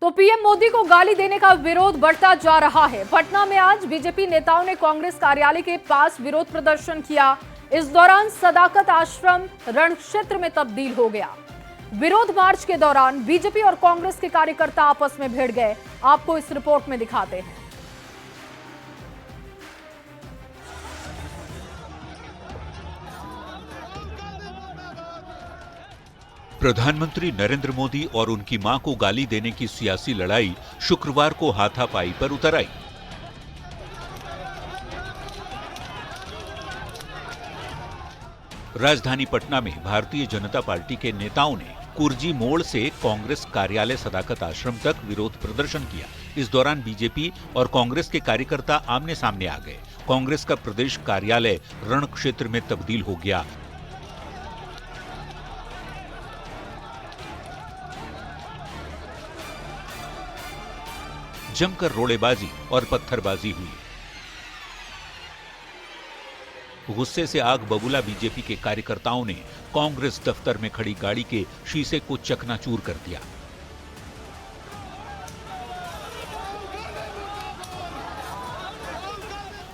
तो पीएम मोदी को गाली देने का विरोध बढ़ता जा रहा है। पटना में आज बीजेपी नेताओं ने कांग्रेस कार्यालय के पास विरोध प्रदर्शन किया। इस दौरान सदाकत आश्रम रणक्षेत्र में तब्दील हो गया। विरोध मार्च के दौरान बीजेपी और कांग्रेस के कार्यकर्ता आपस में भिड़ गए। आपको इस रिपोर्ट में दिखाते हैं। प्रधानमंत्री नरेंद्र मोदी और उनकी मां को गाली देने की सियासी लड़ाई शुक्रवार को हाथापाई पर उतर आई। राजधानी पटना में भारतीय जनता पार्टी के नेताओं ने कुर्जी मोड़ से कांग्रेस कार्यालय सदाकत आश्रम तक विरोध प्रदर्शन किया। इस दौरान बीजेपी और कांग्रेस के कार्यकर्ता आमने सामने आ गए। कांग्रेस का प्रदेश कार्यालय रण क्षेत्र में तब्दील हो गया। जमकर रोड़ेबाजी और पत्थरबाजी हुई। गुस्से से आग बबूला बीजेपी के कार्यकर्ताओं ने कांग्रेस दफ्तर में खड़ी गाड़ी के शीशे को चकनाचूर कर दिया।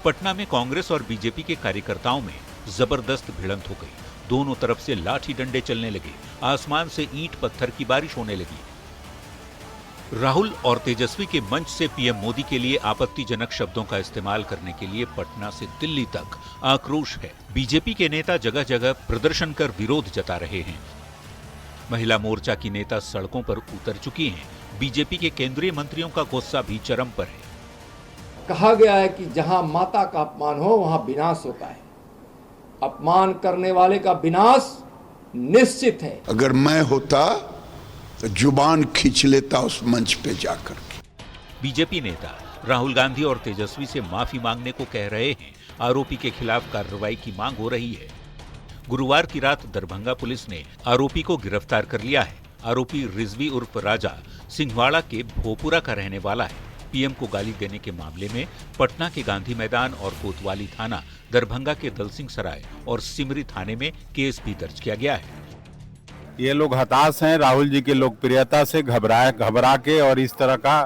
पटना में कांग्रेस और बीजेपी के कार्यकर्ताओं में जबरदस्त भिड़ंत हो गई। दोनों तरफ से लाठी डंडे चलने लगे। आसमान से ईंट पत्थर की बारिश होने लगी। राहुल और तेजस्वी के मंच से पीएम मोदी के लिए आपत्तिजनक शब्दों का इस्तेमाल करने के लिए पटना से दिल्ली तक आक्रोश है। बीजेपी के नेता जगह जगह प्रदर्शन कर विरोध जता रहे हैं। महिला मोर्चा की नेता सड़कों पर उतर चुकी हैं। बीजेपी के केंद्रीय मंत्रियों का गुस्सा भी चरम पर है। कहा गया है कि जहां माता का अपमान हो वहां विनाश होता है। अपमान करने वाले का विनाश निश्चित है। अगर मैं होता तो जुबान खींच लेता उस मंच पे जाकर के। बीजेपी नेता राहुल गांधी और तेजस्वी से माफी मांगने को कह रहे हैं। आरोपी के खिलाफ कार्रवाई की मांग हो रही है। गुरुवार की रात दरभंगा पुलिस ने आरोपी को गिरफ्तार कर लिया है। आरोपी रिजवी उर्फ राजा सिंहवाड़ा के भोपुरा का रहने वाला है। पीएम को गाली देने के मामले में पटना के गांधी मैदान और कोतवाली थाना, दरभंगा के दलसिंह सराय और सिमरी थाने में केस भी दर्ज किया गया है। ये लोग हताश हैं राहुल जी की लोकप्रियता से, घबरा के और इस तरह का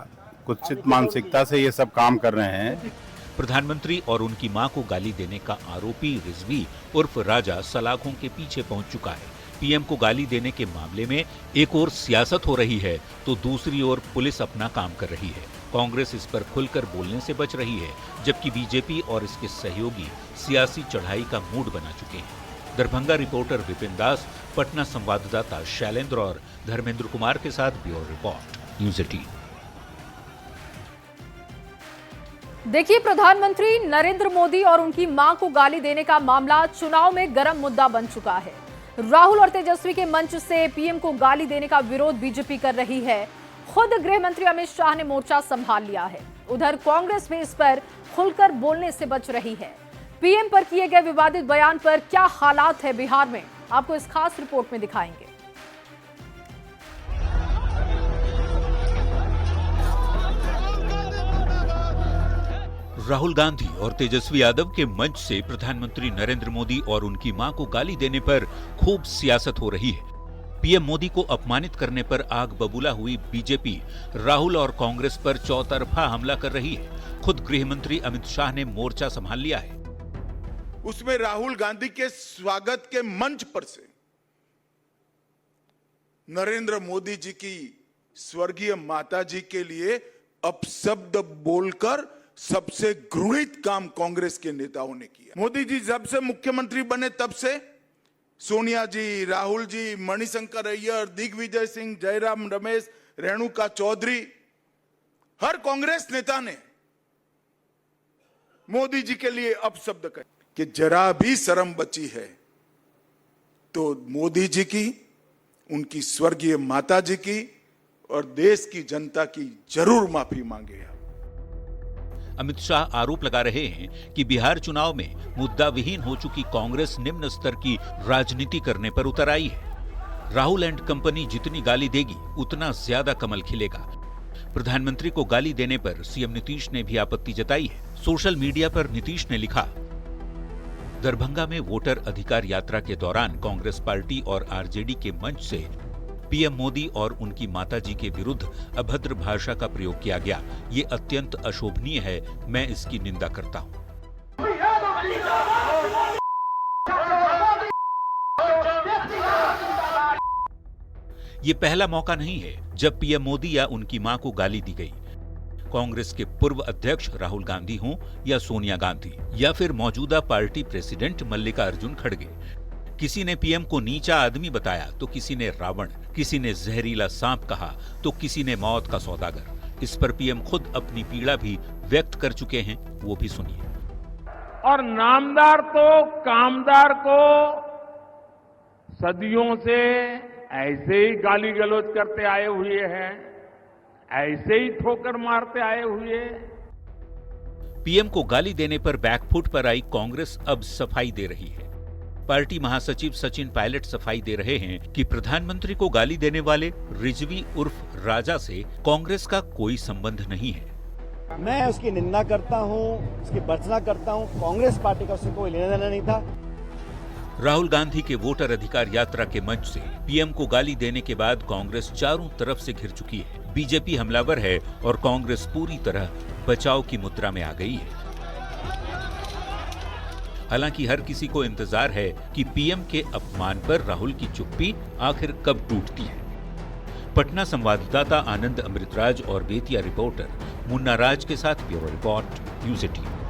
कुत्सित मानसिकता से ये सब काम कर रहे हैं। प्रधानमंत्री और उनकी मां को गाली देने का आरोपी रिजवी उर्फ राजा सलाखों के पीछे पहुंच चुका है। पीएम को गाली देने के मामले में एक ओर सियासत हो रही है तो दूसरी ओर पुलिस अपना काम कर रही है। कांग्रेस इस पर खुलकर बोलने से बच रही है, जबकि बीजेपी और इसके सहयोगी सियासी चढ़ाई का मूड बना चुके हैं। दरभंगा रिपोर्टर विपिन दास, पटना संवाददाता शैलेंद्र और धर्मेंद्र कुमार के साथ ब्यूरो रिपोर्ट, न्यूज़ 18। देखिए, प्रधानमंत्री नरेंद्र मोदी और उनकी मां को गाली देने का मामला चुनाव में गर्म मुद्दा बन चुका है। राहुल और तेजस्वी के मंच से पीएम को गाली देने का विरोध बीजेपी कर रही है। खुद गृह मंत्री अमित शाह ने मोर्चा संभाल लिया है। उधर कांग्रेस भी इस पर खुलकर बोलने से बच रही है। पीएम पर किए गए विवादित बयान पर क्या हालात है बिहार में, आपको इस खास रिपोर्ट में दिखाएंगे। राहुल गांधी और तेजस्वी यादव के मंच से प्रधानमंत्री नरेंद्र मोदी और उनकी मां को गाली देने पर खूब सियासत हो रही है। पीएम मोदी को अपमानित करने पर आग बबूला हुई बीजेपी राहुल और कांग्रेस पर चौतरफा हमला कर रही है। खुद गृह मंत्री अमित शाह ने मोर्चा संभाल लिया है। उसमें राहुल गांधी के स्वागत के मंच पर से नरेंद्र मोदी जी की स्वर्गीय माता जी के लिए अपशब्द बोलकर सबसे घृणित काम कांग्रेस के नेताओं ने किया। मोदी जी जब से मुख्यमंत्री बने तब से सोनिया जी, राहुल जी, मणिशंकर अय्यर, दिग्विजय सिंह, जयराम रमेश, रेणुका चौधरी, हर कांग्रेस नेता ने मोदी जी के लिए अपशब्द कहे कि जरा भी शर्म बची है तो मोदी जी की, उनकी स्वर्गीय माता जी की और देश की जनता की जरूर माफी मांगे। अमित शाह आरोप लगा रहे हैं कि बिहार चुनाव में मुद्दा विहीन हो चुकी कांग्रेस निम्न स्तर की राजनीति करने पर उतर आई है। राहुल एंड कंपनी जितनी गाली देगी उतना ज्यादा कमल खिलेगा। प्रधानमंत्री को गाली देने पर सीएम नीतीश ने भी आपत्ति जताई है। सोशल मीडिया पर नीतीश ने लिखा, दरभंगा में वोटर अधिकार यात्रा के दौरान कांग्रेस पार्टी और आरजेडी के मंच से पीएम मोदी और उनकी माताजी के विरुद्ध अभद्र भाषा का प्रयोग किया गया। ये अत्यंत अशोभनीय है, मैं इसकी निंदा करता हूं। ये पहला मौका नहीं है जब पीएम मोदी या उनकी मां को गाली दी गई। कांग्रेस के पूर्व अध्यक्ष राहुल गांधी हों या सोनिया गांधी या फिर मौजूदा पार्टी प्रेसिडेंट मल्लिकार्जुन खड़गे, किसी ने पीएम को नीचा आदमी बताया तो किसी ने रावण, किसी ने जहरीला सांप कहा तो किसी ने मौत का सौदागर। इस पर पीएम खुद अपनी पीड़ा भी व्यक्त कर चुके हैं, वो भी सुनिए। और नामदार तो कामदार को सदियों से ऐसे ही गाली गलौज करते आए हुए हैं, ऐसे ही ठोकर मारते आए हुए। पीएम को गाली देने पर बैकफुट पर आई कांग्रेस अब सफाई दे रही है। पार्टी महासचिव सचिन पायलट सफाई दे रहे हैं कि प्रधानमंत्री को गाली देने वाले रिजवी उर्फ राजा से कांग्रेस का कोई संबंध नहीं है। मैं उसकी निंदा करता हूं, उसकी भर्त्सना करता हूं। कांग्रेस पार्टी का उससे कोई लेना देना नहीं था। राहुल गांधी के वोटर अधिकार यात्रा के मंच से पीएम को गाली देने के बाद कांग्रेस चारों तरफ से घिर चुकी है। बीजेपी हमलावर है और कांग्रेस पूरी तरह बचाव की मुद्रा में आ गई है। हालांकि हर किसी को इंतजार है कि पीएम के अपमान पर राहुल की चुप्पी आखिर कब टूटती है। पटना संवाददाता आनंद अमृतराज और बेतिया रिपोर्टर मुन्ना राज के साथ ब्यूरो रिपोर्ट, न्यूज़ 18।